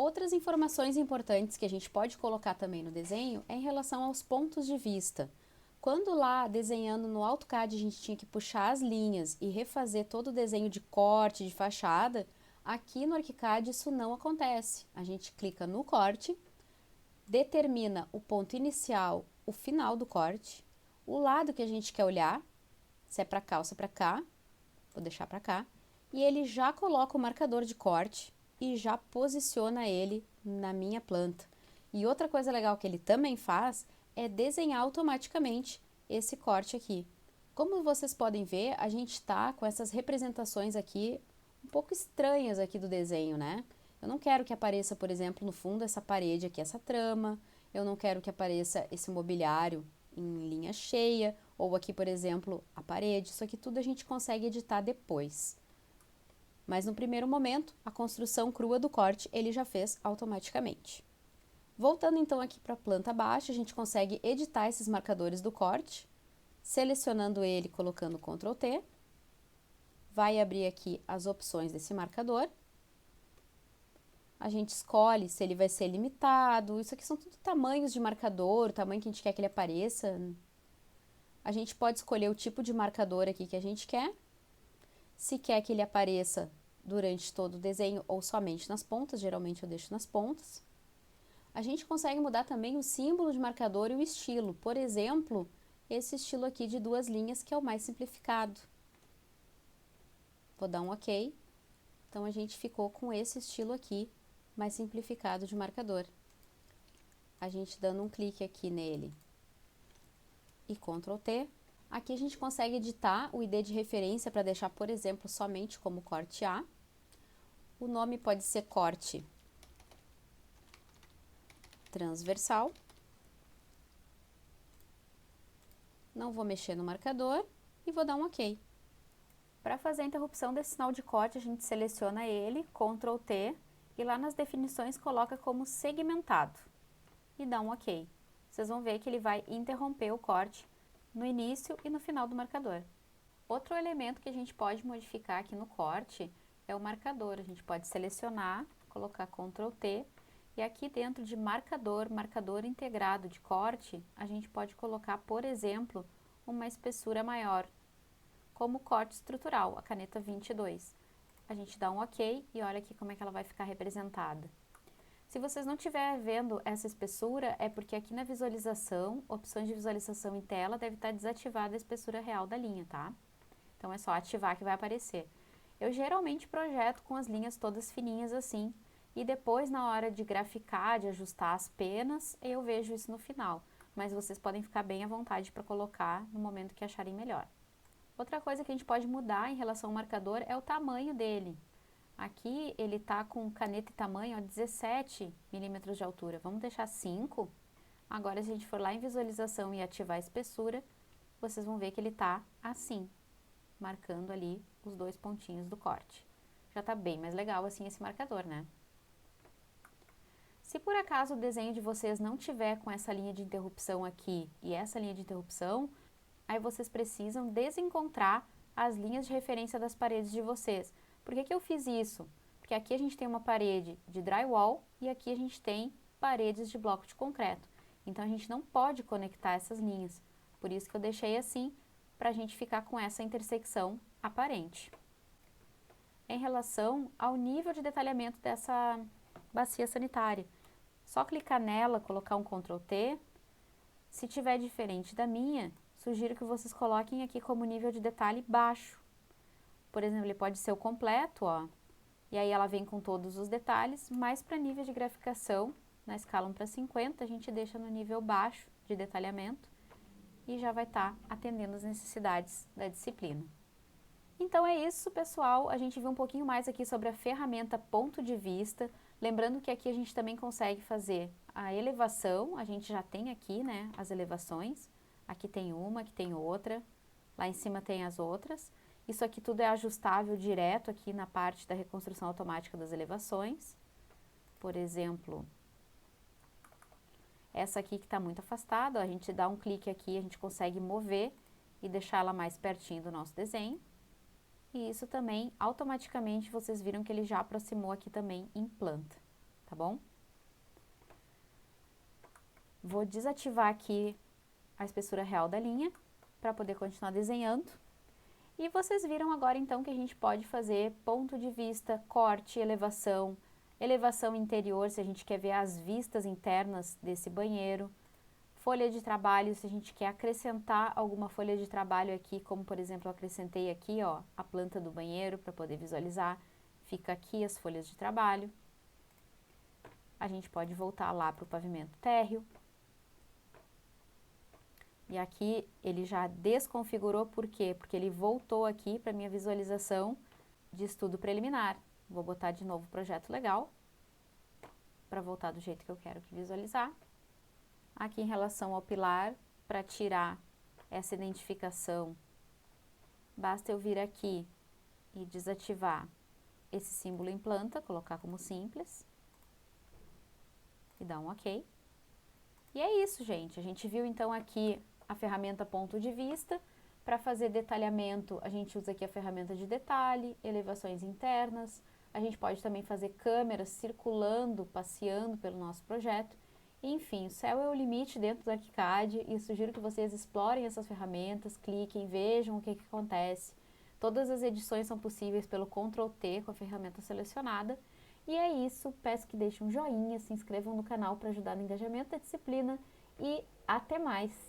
Outras informações importantes que a gente pode colocar também no desenho é em relação aos pontos de vista. Quando lá desenhando no AutoCAD a gente tinha que puxar as linhas e refazer todo o desenho de corte, de fachada, aqui no ArchiCAD isso não acontece. A gente clica no corte, determina o ponto inicial, o final do corte, o lado que a gente quer olhar, se é para cá ou se é para cá, vou deixar para cá, e ele já coloca o marcador de corte e já posiciona ele na minha planta. E outra coisa legal que ele também faz é desenhar automaticamente esse corte aqui. Como vocês podem ver, a gente está com essas representações aqui um pouco estranhas aqui do desenho, né? Eu não quero que apareça, por exemplo, no fundo essa parede aqui, essa trama. Eu não quero que apareça esse mobiliário em linha cheia, ou aqui, por exemplo, a parede. Isso aqui tudo a gente consegue editar depois. Mas no primeiro momento, a construção crua do corte ele já fez automaticamente. Voltando então aqui para a planta baixa, a gente consegue editar esses marcadores do corte, selecionando ele, colocando Ctrl T. Vai abrir aqui as opções desse marcador. A gente escolhe se ele vai ser limitado. Isso aqui são tudo tamanhos de marcador, o tamanho que a gente quer que ele apareça. A gente pode escolher o tipo de marcador aqui que a gente quer. Se quer que ele apareça durante todo o desenho ou somente nas pontas, geralmente eu deixo nas pontas. A gente consegue mudar também o símbolo de marcador e o estilo. Por exemplo, esse estilo aqui de duas linhas que é o mais simplificado. Vou dar um OK. Então a gente ficou com esse estilo aqui, mais simplificado de marcador. A gente dando um clique aqui nele e Ctrl T. Aqui a gente consegue editar o ID de referência para deixar, por exemplo, somente como corte A. O nome pode ser corte transversal. Não vou mexer no marcador e vou dar um OK. Para fazer a interrupção desse sinal de corte, a gente seleciona ele, Ctrl T, e lá nas definições coloca como segmentado. E dá um OK. Vocês vão ver que ele vai interromper o corte no início e no final do marcador. Outro elemento que a gente pode modificar aqui no corte é o marcador. A gente pode selecionar, colocar Ctrl T, e aqui dentro de marcador, marcador integrado de corte, a gente pode colocar, por exemplo, uma espessura maior, como corte estrutural, a caneta 22. A gente dá um OK e olha aqui como é que ela vai ficar representada. Se vocês não estiverem vendo essa espessura, é porque aqui na visualização, opções de visualização em tela, deve estar desativada a espessura real da linha, tá? Então é só ativar que vai aparecer. Eu geralmente projeto com as linhas todas fininhas assim, e depois na hora de graficar, de ajustar as penas, eu vejo isso no final. Mas vocês podem ficar bem à vontade para colocar no momento que acharem melhor. Outra coisa que a gente pode mudar em relação ao marcador é o tamanho dele. Aqui ele está com caneta e tamanho ó, 17 milímetros de altura. Vamos deixar 5. Agora, se a gente for lá em visualização e ativar a espessura, vocês vão ver que ele está assim, marcando ali os dois pontinhos do corte. Já está bem mais legal assim esse marcador, né? Se por acaso o desenho de vocês não tiver com essa linha de interrupção aqui e essa linha de interrupção, aí vocês precisam desencontrar as linhas de referência das paredes de vocês. Por que eu fiz isso? Porque aqui a gente tem uma parede de drywall e aqui a gente tem paredes de bloco de concreto. Então a gente não pode conectar essas linhas. Por isso que eu deixei assim, para a gente ficar com essa intersecção aparente. Em relação ao nível de detalhamento dessa bacia sanitária, só clicar nela, colocar um Ctrl T. Se tiver diferente da minha, sugiro que vocês coloquem aqui como nível de detalhe baixo. Por exemplo, ele pode ser o completo, ó, e aí ela vem com todos os detalhes, mas para nível de graficação, na escala 1 para 50, a gente deixa no nível baixo de detalhamento e já vai estar atendendo as necessidades da disciplina. Então é isso, pessoal, a gente viu um pouquinho mais aqui sobre a ferramenta ponto de vista, lembrando que aqui a gente também consegue fazer a elevação, a gente já tem aqui, né, as elevações, aqui tem uma, aqui tem outra, lá em cima tem as outras. Isso aqui tudo é ajustável direto aqui na parte da reconstrução automática das elevações. Por exemplo, essa aqui que está muito afastada, ó, a gente dá um clique aqui, a gente consegue mover e deixar ela mais pertinho do nosso desenho. E isso também, automaticamente, vocês viram que ele já aproximou aqui também em planta, tá bom? Vou desativar aqui a espessura real da linha para poder continuar desenhando. E vocês viram agora então que a gente pode fazer ponto de vista, corte, elevação, elevação interior se a gente quer ver as vistas internas desse banheiro, folha de trabalho se a gente quer acrescentar alguma folha de trabalho aqui, como por exemplo eu acrescentei aqui, ó, a planta do banheiro para poder visualizar, fica aqui as folhas de trabalho. A gente pode voltar lá para o pavimento térreo. E aqui ele já desconfigurou, por quê? Porque ele voltou aqui para minha visualização de estudo preliminar. Vou botar de novo o projeto legal, para voltar do jeito que eu quero que visualizar. Aqui em relação ao pilar, para tirar essa identificação, basta eu vir aqui e desativar esse símbolo em planta, colocar como simples, e dar um OK. E é isso, gente. A gente viu então aqui a ferramenta ponto de vista. Para fazer detalhamento, a gente usa aqui a ferramenta de detalhe, elevações internas. A gente pode também fazer câmeras circulando, passeando pelo nosso projeto. Enfim, o céu é o limite dentro do ArchiCAD e sugiro que vocês explorem essas ferramentas, cliquem, vejam o que acontece. Todas as edições são possíveis pelo Ctrl T com a ferramenta selecionada. E é isso, peço que deixem um joinha, se inscrevam no canal para ajudar no engajamento da disciplina e até mais!